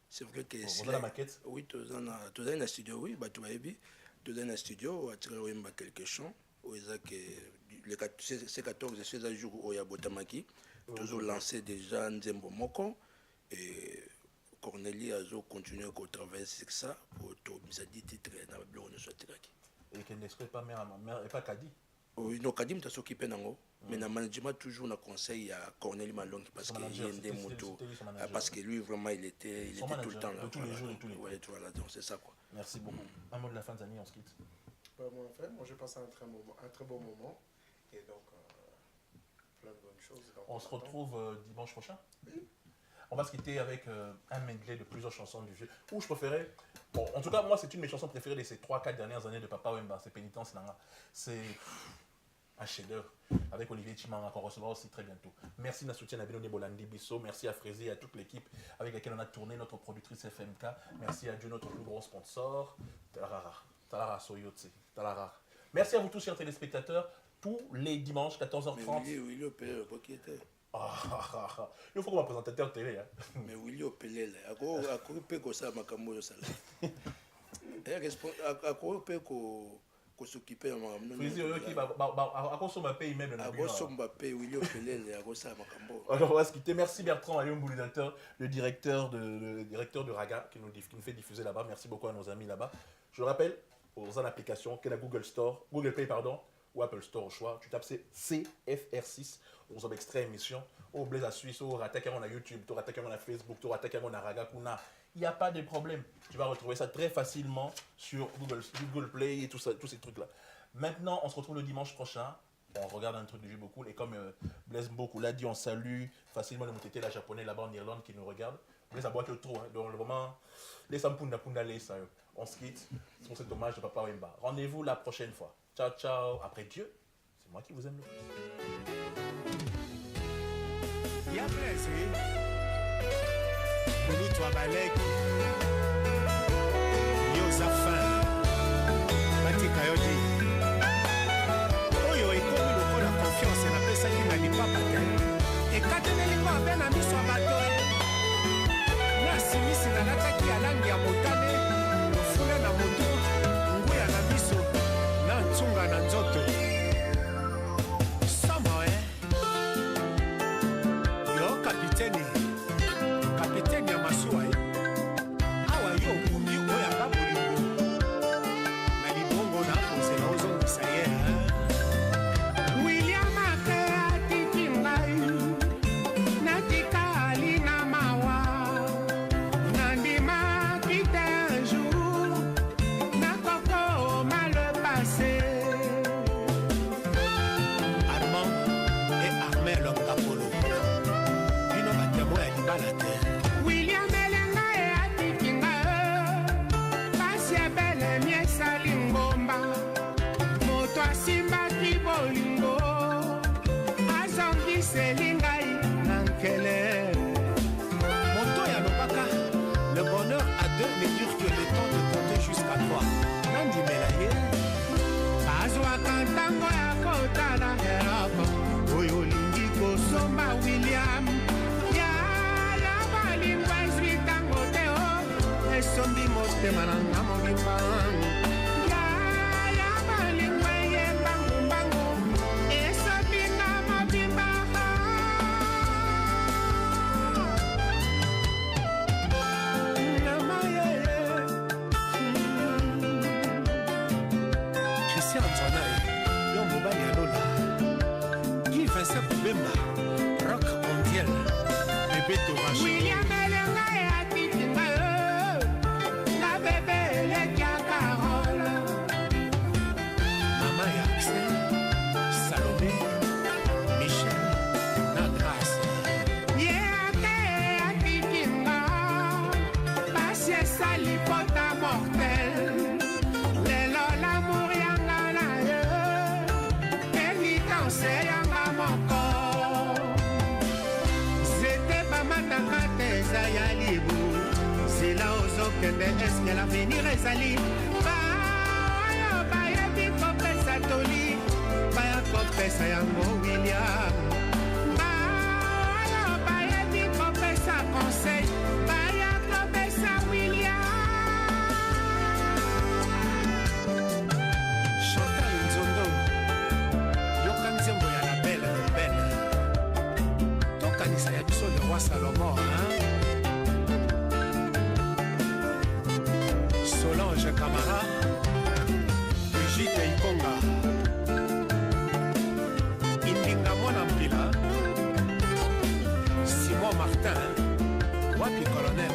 C'est vrai que c'est la maquette. Oui, tu as un studio, oui, tu as vu. Tu as un studio, tu as quelques chants. C'est 14 et 16 jours où il y a Botamaki. Tu as lancé déjà Nzembo Moko. Et Cornélie a continué à travailler sur ça pour te dire titre dans le bureau de ce titre. Et qu'elle n'est pas mère et pas Kadi. Oui, non, Kadi m'a s'occupé d'ango. Mais dans le management, toujours on a conseil à Cornélie Malong parce qu'il y a des motos. Parce que lui, vraiment, il était tout le temps là. Tous les jours et tous les jours. Voilà, donc c'est ça quoi. Merci beaucoup. Un mot de la fin de l'année, on se quitte. Moi, j'ai passé un très bon moment. Et donc, plein de bonnes choses. On se retrouve dimanche prochain. Oui. On va se quitter avec un medley de plusieurs chansons du vieux. Ou je préférais... Bon, en tout cas, moi, c'est une de mes chansons préférées de ces 3-4 dernières années de Papa Wemba. C'est Pénitence Nanga. C'est un chef-d'œuvre. Avec Olivier Chimanga, qu'on recevra aussi très bientôt. Merci de notre soutien à Benoni Bolandi Bisso. Merci à Frézy et à toute l'équipe avec laquelle on a tourné, notre productrice FMK. Merci à Dieu, notre plus gros sponsor. Talara Soyotse. Talara. Merci à vous tous, chers téléspectateurs. Tous les dimanches, 14h30. Mais Willy Opelé, qui était il faut qu'on va présentateur télé. Mais Willy Opelé, à quoi peut qu'on ça Makambo le salaire à quoi peut qu'on s'occupe de Frézy qui à quoi son paye même à quoi son paye Willy Opelé à quoi ça Makambo. Alors on va se quitter. Merci Bertrand Alion Boulinateur, le directeur de Raga qui nous fait diffuser là-bas. Merci beaucoup à nos amis là-bas. Je le rappelle, aux applications qu'est la Google Play ou Apple Store au choix. Tu tapes CFR6, on a extrait émission. Au Blaise à Suisse, au Ratakam à YouTube, au Ratakam à Facebook, au Ratakam à Raga Kuna. Il n'y a pas de problème. Tu vas retrouver ça très facilement sur Google Play et tous ces trucs-là. Maintenant, on se retrouve le dimanche prochain. On regarde un truc du jeu beaucoup. Et comme Blaise Mboukou l'a dit, on salue facilement le Moutété, la japonais là-bas en Irlande qui nous regarde. Blaise a boité le trou. Donc le moment, les Sampunda Punda les ça. On se quitte sur cet hommage de Papa Wemba. Rendez-vous la prochaine fois. Ciao, ciao. Après Dieu, c'est moi qui vous aime le plus. Ya Blaise, oui. Mouloutou Abalek. Yosa Fan. Batika Yodi. Oyo ekomi lokola confiance na pesa ki na lipapa te. Ekateleli kwa be na miso bato. Na simisi na lataki ya langi ya motane. Lofule na moto. Nguya na miso. Na ntunga na nzoto. Kapiteni ya masuwa awa motema na nga mobimba ya balingwa ye mbangumbangu esobinga mobimba Christian Antoine yo mobali ya Lola Guy Vincent Boubemba Rock Mondial Bébé Torache William Elenga et Atitinga la bébé Lekia Carole Maman et Axel Salomé Michel Nagras Yéate et Atitinga Passie Salipota mortel Lelo l'amour yanga na ye Pénitence yanga moko Zete bamataka te eza ya libu Zela ozokende eske l'avenir ezali Baoyo bayebi kopesa toli Baya kopesa yango William Baoyo bayebi kopesa conseil Baya kopesa William Chantal Nzondo yoka nzembo ya la belle de belle tokanisa ya biso le roi Salomon Solange Camara Brigitte Ikonga Indinga Mwana Mpila Simon Martin wapi colonel